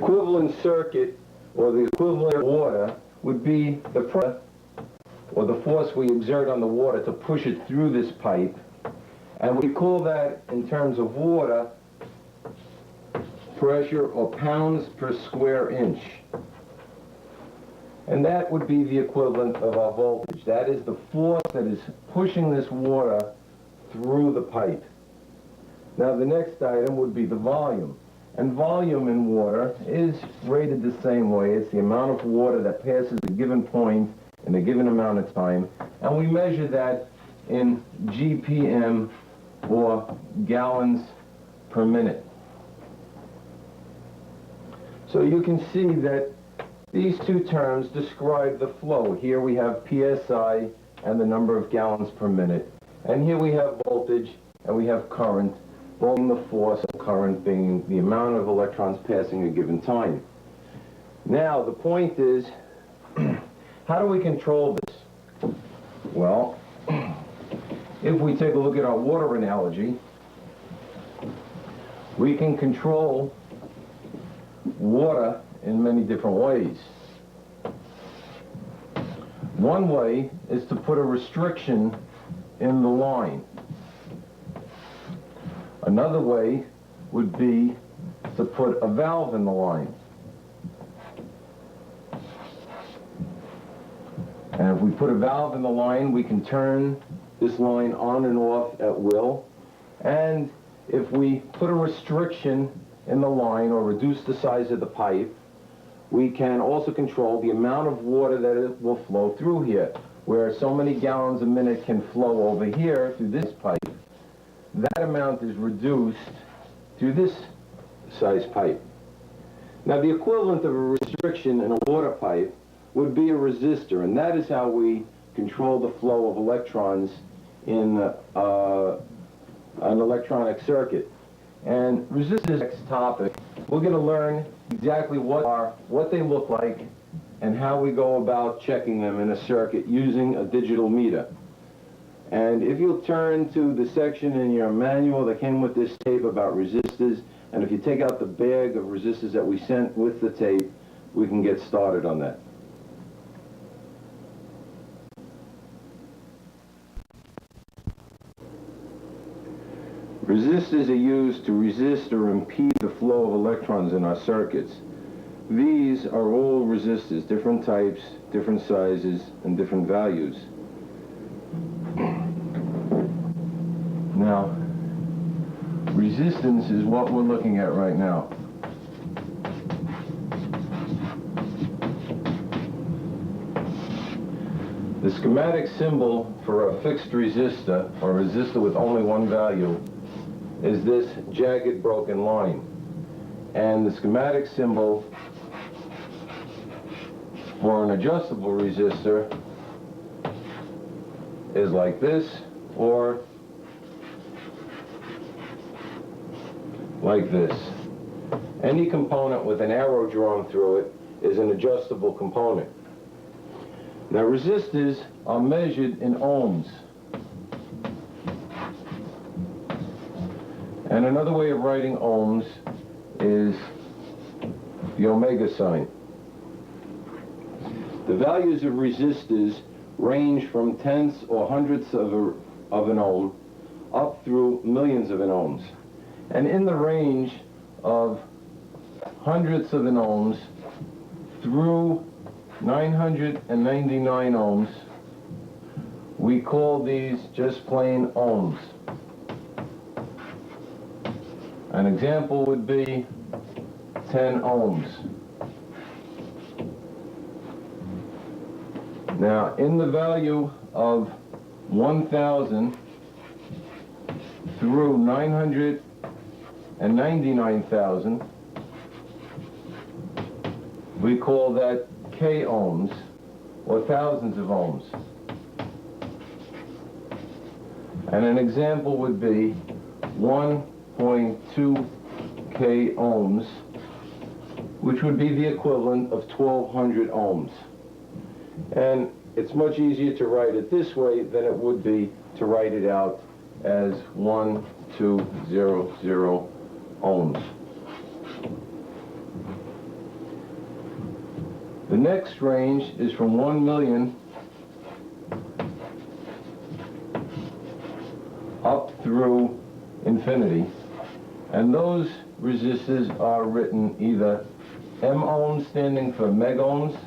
equivalent circuit, or the equivalent water, would be the pressure or the force we exert on the water to push it through this pipe. And we call that, in terms of water, pressure, or pounds per square inch. And that would be the equivalent of our voltage. That is the force that is pushing this water through the pipe. Now the next item would be the volume. And volume in water is rated the same way. It's the amount of water that passes a given point in a given amount of time. And we measure that in GPM, or gallons per minute. So you can see that these two terms describe the flow. Here we have PSI and the number of gallons per minute. And here we have voltage and we have current, both being the force and current being the amount of electrons passing a given time. Now the point is, how do we control this? Well, if we take a look at our water analogy, we can control water in many different ways. One way is to put a restriction in the line. Another way would be to put a valve in the line. And if we put a valve in the line, we can turn this line on and off at will. And if we put a restriction in the line or reduce the size of the pipe, we can also control the amount of water that it will flow through here. Where so many gallons a minute can flow over here through this pipe, that amount is reduced to this size pipe. Now the equivalent of a restriction in a water pipe would be a resistor, and that is how we control the flow of electrons in an electronic circuit. And resistors is the next topic. We're going to learn exactly what they look like and how we go about checking them in a circuit using a digital meter. And if you'll turn to the section in your manual that came with this tape about resistors, and if you take out the bag of resistors that we sent with the tape, we can get started on that. Resistors are used to resist or impede the flow of electrons in our circuits. These are all resistors, different types, different sizes, and different values. Now, resistance is what we're looking at right now. The schematic symbol for a fixed resistor, or resistor with only one value, is this jagged broken line. And the schematic symbol for an adjustable resistor is like this, or like this. Any component with an arrow drawn through it is an adjustable component. Now resistors are measured in ohms. And another way of writing ohms is the omega sign. The values of resistors range from tenths or hundredths of an ohm up through millions of an ohms. And in the range of hundredths of an ohms through 999 ohms, we call these just plain ohms. An example would be 10 ohms. Now, in the value of 1,000 through 999,000, we call that K ohms, or thousands of ohms. And an example would be 1.2 K ohms, which would be the equivalent of 1,200 ohms. And it's much easier to write it this way than it would be to write it out as 1200 ohms. next range is from 1 million up through infinity, and those resistors are written either M ohms, standing for megohms,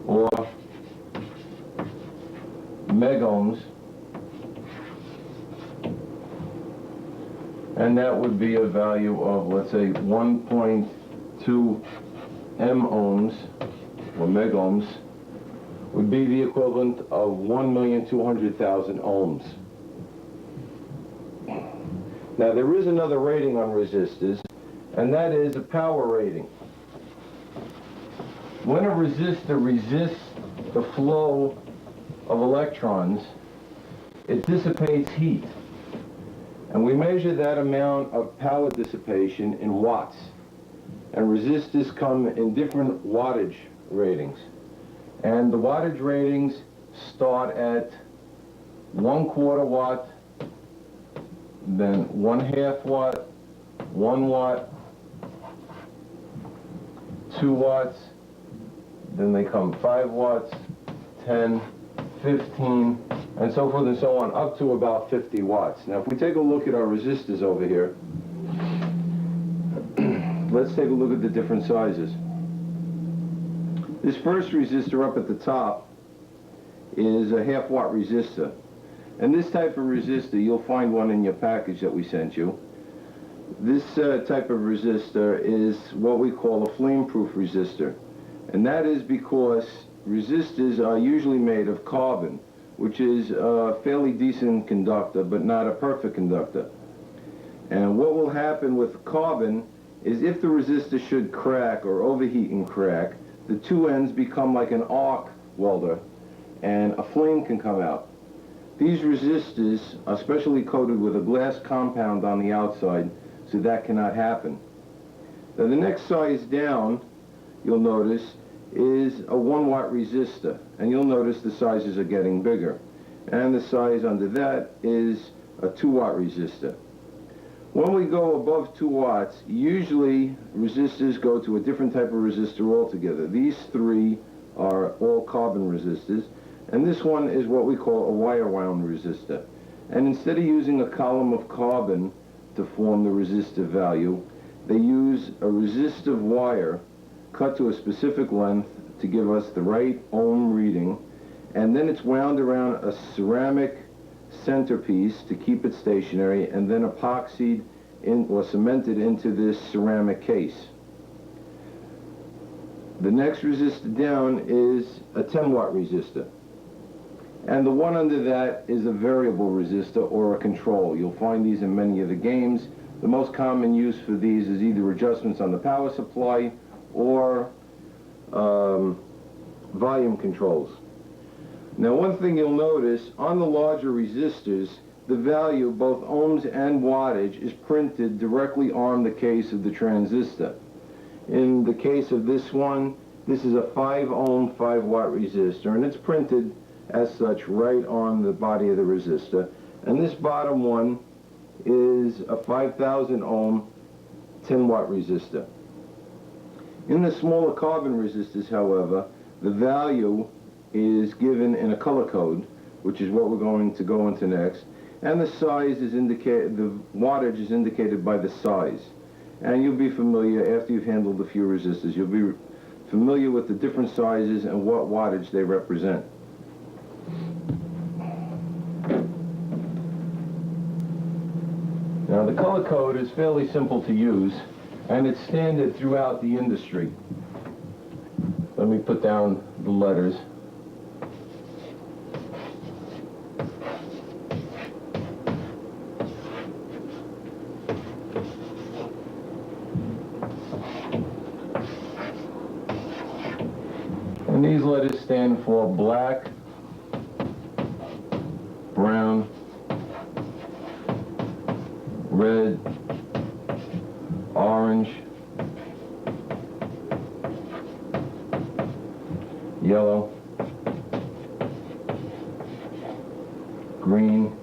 or megohms, and that would be a value of, let's say, 1.2 M ohms, or megohms, would be the equivalent of 1,200,000 ohms. Now, there is another rating on resistors, and that is a power rating. When a resistor resists the flow of electrons, it dissipates heat. And we measure that amount of power dissipation in watts. And resistors come in different wattage ratings. And the wattage ratings start at 1/4 watt, then 1/2 watt, 1 watt, 2 watts, then they come 5 watts, 10, 15, and so forth and so on, up to about 50 watts. Now, if we take a look at our resistors over here, let's take a look at the different sizes. This first resistor up at the top is a 1/2 watt resistor. And this type of resistor, you'll find one in your package that we sent you. This type of resistor is what we call a flame-proof resistor. And that is because resistors are usually made of carbon, which is a fairly decent conductor, but not a perfect conductor. And what will happen with carbon is if the resistor should crack or overheat and crack, the two ends become like an arc welder, and a flame can come out. These resistors are specially coated with a glass compound on the outside, so that cannot happen. Now, the next size down, you'll notice, is a 1 watt resistor, and you'll notice the sizes are getting bigger. And the size under that is a 2 watt resistor. When we go above 2 watts, usually resistors go to a different type of resistor altogether. These three are all carbon resistors, and this one is what we call a wire wound resistor. And instead of using a column of carbon to form the resistive value, they use a resistive wire cut to a specific length to give us the right ohm reading, and then it's wound around a ceramic centerpiece to keep it stationary, and then epoxied in or cemented into this ceramic case. The next resistor down is a 10 watt resistor. And the one under that is a variable resistor or a control. You'll find these in many of the games. The most common use for these is either adjustments on the power supply or volume controls. Now, one thing you'll notice, on the larger resistors, the value, both ohms and wattage, is printed directly on the case of the transistor. In the case of this one, this is a 5 ohm, 5 watt resistor, and it's printed as such right on the body of the resistor. And this bottom one is a 5,000 ohm, 10 watt resistor. In the smaller carbon resistors, however, the value is given in a color code, which is what we're going to go into next, and the size is indicated, the wattage is indicated by the size. And you'll be familiar, after you've handled a few resistors, you'll be familiar with the different sizes and what wattage they represent. Now, the color code is fairly simple to use, and it's standard throughout the industry. Let me put down the letters. And these letters stand for black, brown, red, orange, yellow, green,